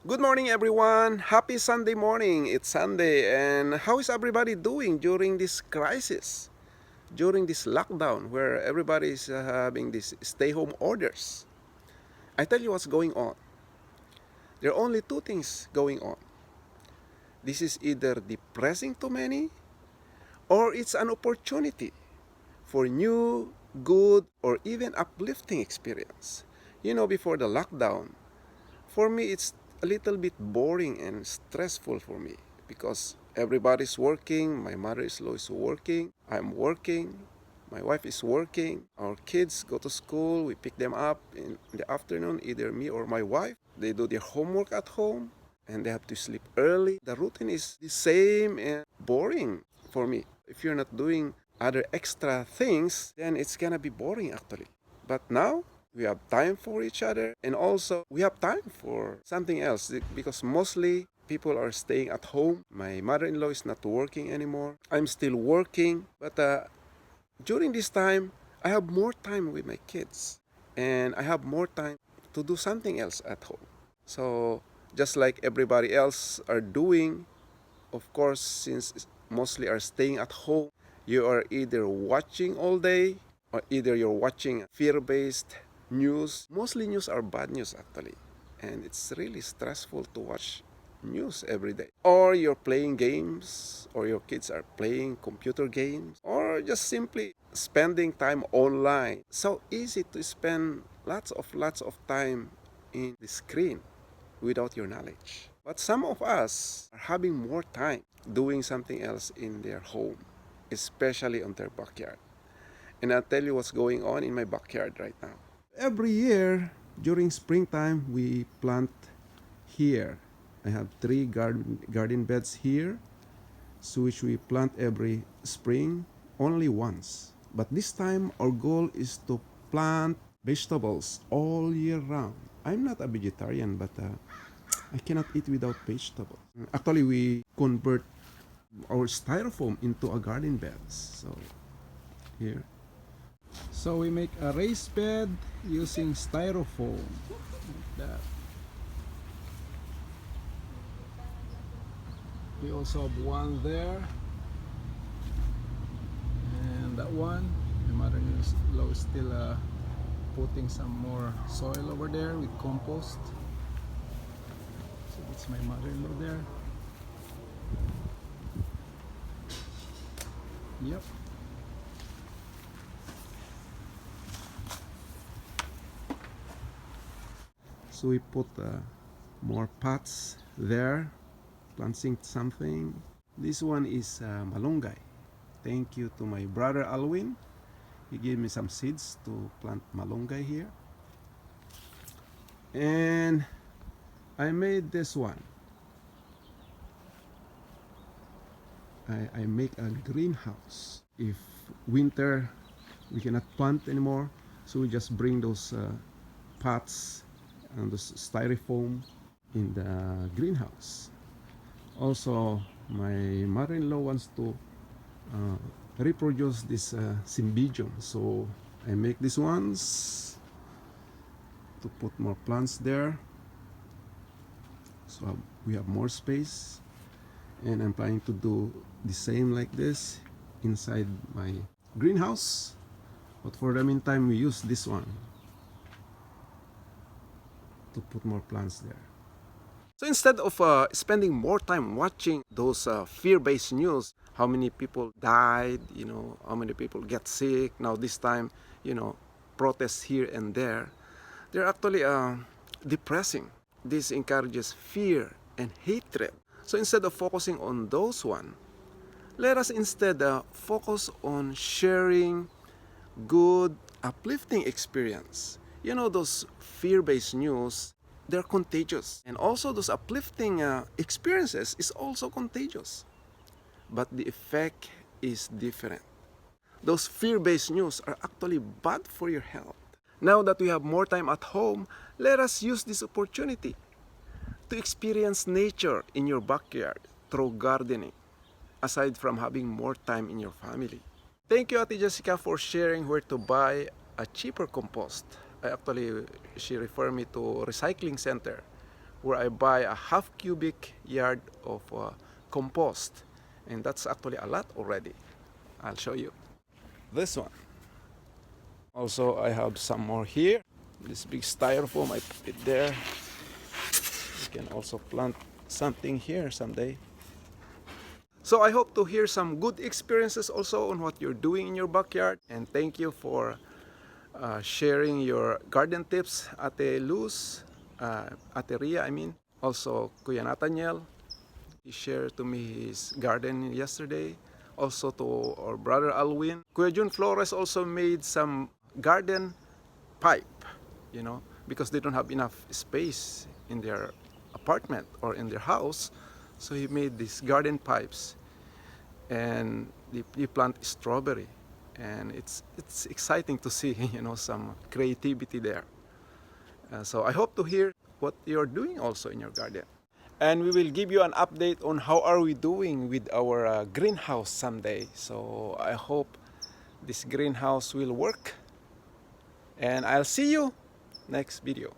Good morning, everyone. Happy Sunday morning. It's Sunday, and how is everybody doing during this crisis, during this lockdown where everybody is having these stay home orders? I tell you what's going on. There are only two things going on. This is either depressing to many or it's an opportunity for new, good, or even uplifting experience. Before the lockdown, for me, it's a little bit boring and stressful for me because everybody's working. My mother-in-law is working. I'm working. My wife is working. Our kids go to school. We pick them up in the afternoon, either me or my wife. They do their homework at home and they have to sleep early. The routine is the same and boring for me. If you're not doing other extra things, then it's gonna be boring actually. But now we have time for each other, and also we have time for something else because mostly people are staying at home. My mother-in-law is not working anymore. I'm still working, but during this time, I have more time with my kids and I have more time to do something else at home. So just like everybody else are doing, of course, since mostly are staying at home, you are either watching all day or either you're watching fear-based news. Mostly news are bad news actually. And it's really stressful to watch news every day. Or you're playing games, or your kids are playing computer games, or just simply spending time online. So easy to spend lots of time in the screen without your knowledge. But some of us are having more time doing something else in their home, especially on their backyard. And I'll tell you what's going on in my backyard right now. Every year during springtime, we plant here. I have three garden beds here, so which we plant every spring only once. But this time, our goal is to plant vegetables all year round. I'm not a vegetarian, but I cannot eat without vegetables. Actually, we convert our styrofoam into a garden beds. So here. So we make a raised bed using styrofoam. Like that. We also have one there. And that one, my mother-in-law is still putting some more soil over there with compost. So that's my mother-in-law there. Yep. So we put more pots there, planting something. This one is malunggay. Thank you to my brother Alwin. He gave me some seeds to plant malunggay here. And I made this one. I make a greenhouse. If winter we cannot plant anymore, so we just bring those pots and the styrofoam in the greenhouse. Also, my mother-in-law wants to reproduce this cymbidium, so I make these ones to put more plants there, so we have more space. And I'm planning to do the same like this inside my greenhouse, but for the meantime we use this one to put more plants there. So instead of spending more time watching those fear-based news, how many people died, how many people get sick, now this time, protests here and there, they're actually depressing. This encourages fear and hatred. So instead of focusing on those one, let us instead focus on sharing good, uplifting experience. Those fear-based news, they're contagious. And also those uplifting experiences is also contagious. But the effect is different. Those fear-based news are actually bad for your health. Now that we have more time at home, let us use this opportunity to experience nature in your backyard through gardening, aside from having more time in your family. Thank you, Ate Jessica, for sharing where to buy a cheaper compost. She referred me to recycling center where I buy a half cubic yard of compost, and that's actually a lot already. I'll show you this one. Also, I have some more here. This big styrofoam, I put it there. You can also plant something here someday. So I hope to hear some good experiences also on what you're doing in your backyard, and thank you for sharing your garden tips, Ate Luz, Ate Ria, I mean. Also, Kuya Nathaniel, he shared to me his garden yesterday. Also to our brother Alwin. Kuya Jun Flores also made some garden pipe, you know, because they don't have enough space in their apartment or in their house. So he made these garden pipes, and he plant strawberry, and it's exciting to see, you know, some creativity there. So I hope to hear what you're doing also in your garden, and we will give you an update on how are we doing with our greenhouse someday. So I hope this greenhouse will work, and I'll see you next video.